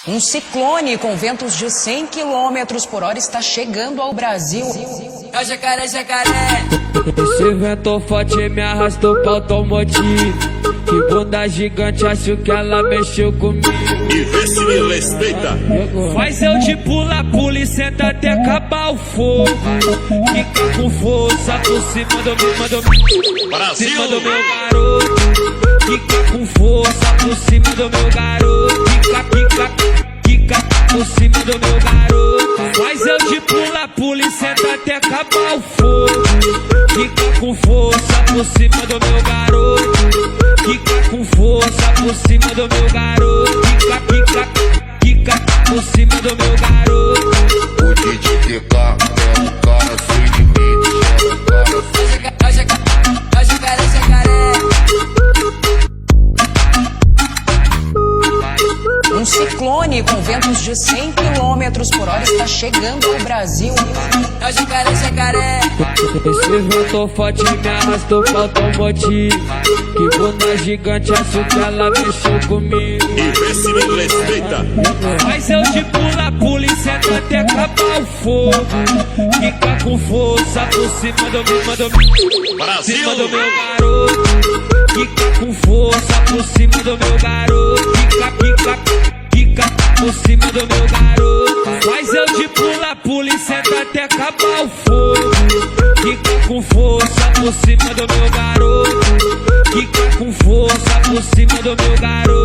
Um ciclone com ventos de 100 km por hora está chegando ao Brasil. É o jacaré, jacaré. Esse vento forte me arrastou pra automotivo. Que bunda gigante, acho que ela mexeu comigo. E vê se me respeita. Faz eu de pula e senta até acabar o fogo. Fica com força por cima do meu, Brasil. cima do meu garoto. Fica com força por cima do meu garoto. Fica por cima do meu garoto. Faz eu de pula e senta até acabar o fogo. Fica com força por cima do meu garoto. Fica com força por cima do meu garoto. Fica por cima do meu garoto. O DJ TK é um cara sem limite. É o jacaré, jacaré. Um ciclone com ventos de 100 km por hora está chegando ao Brasil. É o jacaré, jacaré. Esse vento forte me arrastou pra automotivo. Que bunda gigante, acho que ela mexeu comigo. E vê se me respeita. Faz eu de pula e senta até acabar o fogo. Fica com força por cima do meu, Brasil. cima do meu garoto. Fica com força por cima do meu garoto. Fica por cima do meu garoto. Faz eu de pula e senta até acabar o fogo. Fica com força por cima do meu garoto. Fica com força por cima do meu garoto.